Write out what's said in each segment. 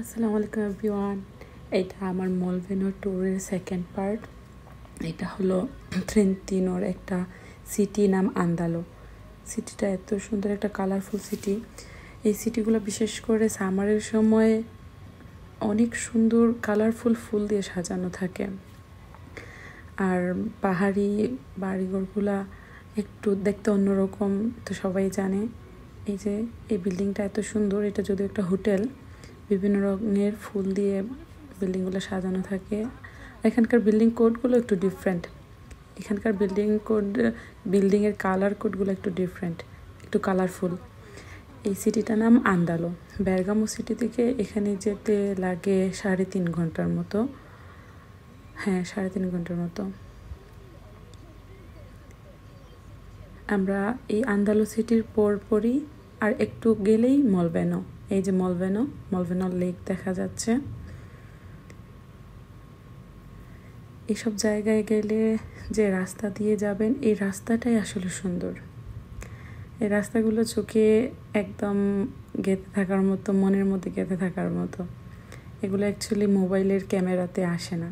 আসসালামু আলাইকুম এভরিওয়ান। এটা আমার মলভেনো ট্যুরের সেকেন্ড পার্ট। এটা হলো ট্রেন্টিনোর একটা সিটি, নাম আন্দালো। সিটিটা এত সুন্দর, একটা কালারফুল সিটি। এই সিটিগুলো বিশেষ করে সামারের সময় অনেক সুন্দর কালারফুল ফুল দিয়ে সাজানো থাকে। আর পাহাড়ি বাড়িঘরগুলা একটু দেখতে অন্যরকম, তো সবাই জানে। এই যে এই বিল্ডিংটা এত সুন্দর, এটা যদিও একটা হোটেল, বিভিন্ন রঙের ফুল দিয়ে বিল্ডিংগুলো সাজানো থাকে। এখানকার বিল্ডিং কোডগুলো একটু ডিফারেন্ট। এখানকার বিল্ডিংয়ের কালার কোডগুলো একটু ডিফারেন্ট, একটু কালারফুল। এই সিটিটার নাম আন্দালো। বেরগামো সিটি থেকে এখানে যেতে লাগে 3.5 ঘন্টার মতো। হ্যাঁ, 3.5 ঘন্টার মতো। আমরা এই আন্দালো সিটির পরপরই আর একটু গেলেই মলভেনো। এই যে মলভেনো লেক দেখা যাচ্ছে। এইসব জায়গায় গেলে যে রাস্তা দিয়ে যাবেন, এই রাস্তাটাই আসলে সুন্দর। এই রাস্তাগুলো চোখে একদম গেঁথে থাকার মতো, মনের মধ্যে গেঁথে থাকার মতো। এগুলো অ্যাকচুয়ালি মোবাইলের ক্যামেরাতে আসে না।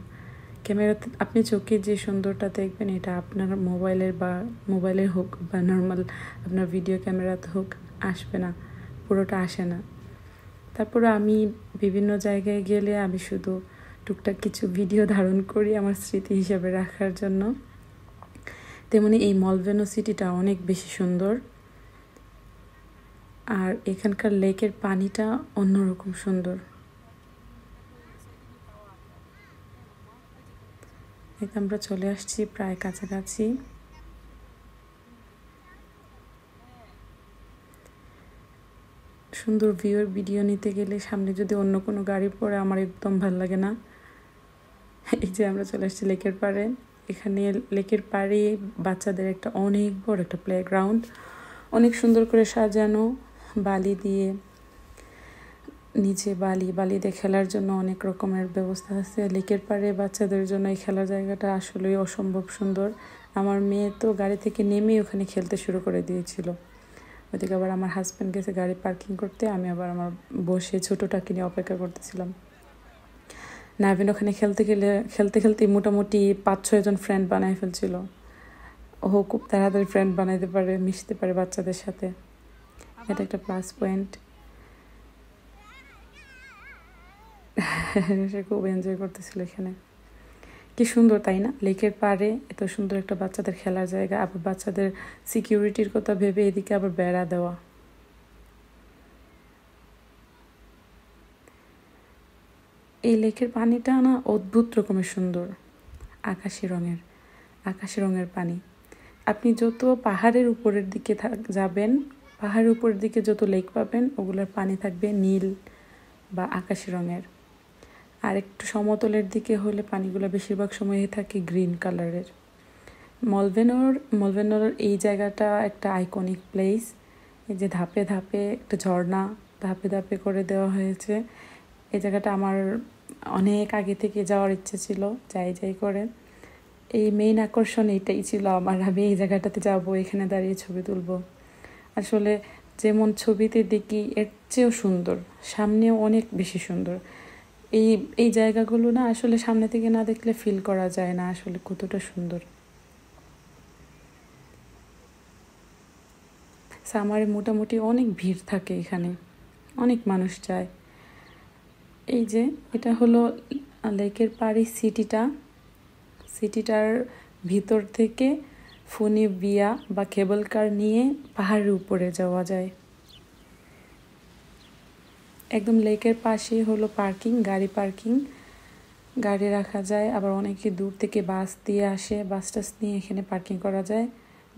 ক্যামেরাতে আপনি চোখে যে সুন্দরটা দেখবেন, এটা আপনার মোবাইলের হোক বা নর্মাল আপনার ভিডিও ক্যামেরাতে হোক আসবে না, পুরোটা আসে না। তারপরে আমি বিভিন্ন জায়গায় গেলে আমি শুধু টুকটাক কিছু ভিডিও ধারণ করি আমার স্মৃতি হিসাবে রাখার জন্য। তেমনি এই মলভেনো সিটিটা অনেক বেশি সুন্দর। আর এখানকার লেকের পানিটা অন্যরকম সুন্দর। এতে আমরা চলে আসছি প্রায় কাছাকাছি। সুন্দর ভিডিও নিতে গেলে সামনে যদি অন্য কোনো গাড়ি পড়ে আমার একদম ভাল লাগে না। এই যে আমরা চলে আসছি লেকের পাড়ে। এখানে লেকের পাড়ে বাচ্চাদের একটা অনেক বড় একটা প্লেগ্রাউন্ড, অনেক সুন্দর করে সাজানো, বালি দিয়ে, নিচে বালিতে খেলার জন্য অনেক রকমের ব্যবস্থা আছে। লেকের পাড়ে বাচ্চাদের জন্য এই খেলার জায়গাটা আসলেই অসম্ভব সুন্দর। আমার মেয়ে তো গাড়ি থেকে নেমেই ওখানে খেলতে শুরু করে দিয়েছিল। ওদিকে আবার আমার হাজব্যান্ড গেছে গাড়ি পার্কিং করতে, আমি আবার আমার বসে ছোটোটাকে নিয়ে অপেক্ষা করতেছিলাম। নাভিন ওখানে খেলতে খেলতে মোটামুটি 5-6 জন ফ্রেন্ড বানায় ফেলছিল। ও খুব তাড়াতাড়ি ফ্রেন্ড বানাইতে পারে, মিশতে পারে বাচ্চাদের সাথে। এটা একটা প্লাস পয়েন্ট। সে খুব এনজয় করতেছিল এখানে। কি সুন্দর তাই না? লেকের পাড়ে এত সুন্দর একটা বাচ্চাদের খেলার জায়গা, আবার বাচ্চাদের সিকিউরিটির কথা ভেবে এদিকে আবার বেড়া দেওয়া। এই লেকের পানিটা না অদ্ভুত রকমের সুন্দর, আকাশি রঙের পানি। আপনি যত পাহাড়ের উপরের দিকে যাবেন, পাহাড়ের উপরের দিকে যত লেক পাবেন, ওগুলোর পানি থাকবে নীল বা আকাশি রঙের। আর একটু সমতলের দিকে হলে পানিগুলো বেশিরভাগ সময় থাকে গ্রিন কালারের। মলভেনোর এই জায়গাটা একটা আইকনিক প্লেস। এই যে ধাপে ধাপে একটা ঝর্ণা ধাপে ধাপে করে দেওয়া হয়েছে। এই জায়গাটা আমার অনেক আগে থেকে যাওয়ার ইচ্ছে ছিল, যাই করে। এই মেইন আকর্ষণ এইটাই ছিল আমার, আমি এই জায়গাটাতে যাব, এখানে দাঁড়িয়ে ছবি তুলব। আসলে যেমন ছবিতে দেখি এর চেয়েও সুন্দর, সামনেও অনেক বেশি সুন্দর। এই জায়গাগুলো না আসলে সামনে থেকে না দেখলে ফিল করা যায় না আসলে কতটা সুন্দর। সামারে মোটামুটি অনেক ভিড় থাকে এখানে, অনেক মানুষ যায়। এই যে এটা হলো লেকের পাড়ি সিটিটার ভিতর থেকে ফোনে বিয়া বা কেবল কার নিয়ে পাহাড়ের উপরে যাওয়া যায়। একদম লেকের পাশে হলো গাড়ি রাখা যায়। আবার অনেকে দূর থেকে বাস দিয়ে আসে, বাস টাস নিয়ে এখানে পার্কিং করা যায়।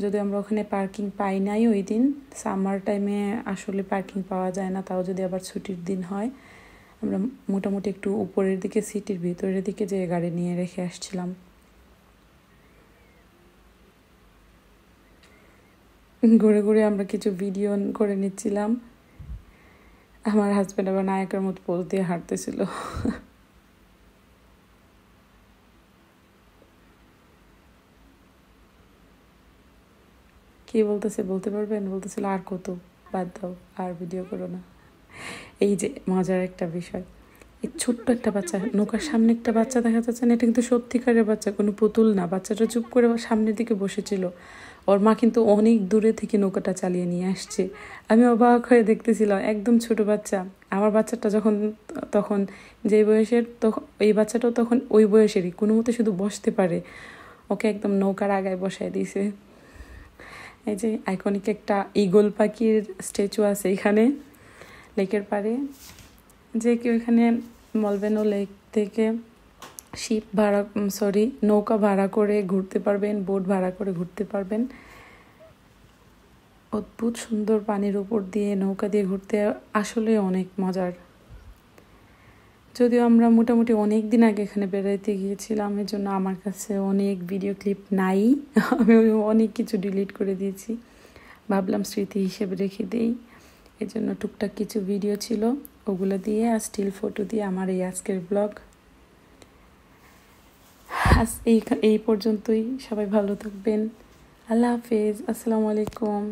যদি আমরা ওখানে পার্কিং পাই নাই ওই দিন, সামার টাইমে আসলে পার্কিং পাওয়া যায় না, তাও যদি আবার ছুটির দিন হয়, আমরা মোটামুটি একটু উপরের দিকে সিটির ভিতরের দিকে যে গাড়ি নিয়ে রেখে আসছিলাম। ঘুরে ঘুরে আমরা কিছু ভিডিও করে নিচ্ছিলাম। আমার হাজব্যান্ড আবার নায়কের মতো পোজ দিয়ে হাঁটতেছিল। কি বলতে পারবেন? বলতেছিল আর কত, বাদ দাও, আর ভিডিও করো না। এই যে মজার একটা বিষয়, এই ছোট্ট একটা বাচ্চা, নৌকার সামনে একটা বাচ্চা দেখা যাচ্ছে না, এটা কিন্তু সত্যিকারের বাচ্চা, কোনো পুতুল না। বাচ্চাটা চুপ করে সামনের দিকে বসেছিল। ওর মা কিন্তু অনেক দূরে থেকে নৌকাটা চালিয়ে নিয়ে আসছে। আমি অবাক হয়ে দেখতেছিলাম, একদম ছোট বাচ্চা। আমার বাচ্চাটা যখন তখন যেই বয়সের, তখন এই বাচ্চাটাও তখন ওই বয়সেরই, কোনো মতে শুধু বসতে পারে। ওকে একদম নৌকার আগায় বসায় দিয়েছে। এই যে আইকনিক একটা ঈগল পাখির স্ট্যাচু আছে এখানে লেকের পাড়ে। যে কেউ এখানে মলভেনো লেক থেকে নৌকা ভাড়া করে ঘুরতে পারবেন, বোট ভাড়া করে ঘুরতে পারবেন। অদ্ভুত সুন্দর পানির উপর দিয়ে নৌকা দিয়ে ঘুরতে আসলে অনেক মজার। যদিও আমরা মোটামুটি অনেক দিন আগে এখানে বেড়াইতে গিয়েছিলাম, এর জন্য আমার কাছে অনেক ভিডিও ক্লিপ নাই। আমি অনেক কিছু ডিলিট করে দিয়েছি, ভাবলাম স্মৃতি হিসেবে রেখে দেই। এর জন্য টুকটাক কিছু ভিডিও ছিল, ওগুলো দিয়ে আর স্টিল ফটো দিয়ে আমার এই আজকের ব্লগ। আজ এই পর্যন্তই। সবাই ভালো থাকবেন। আল্লাহ হাফেজ, আসসালামু আলাইকুম।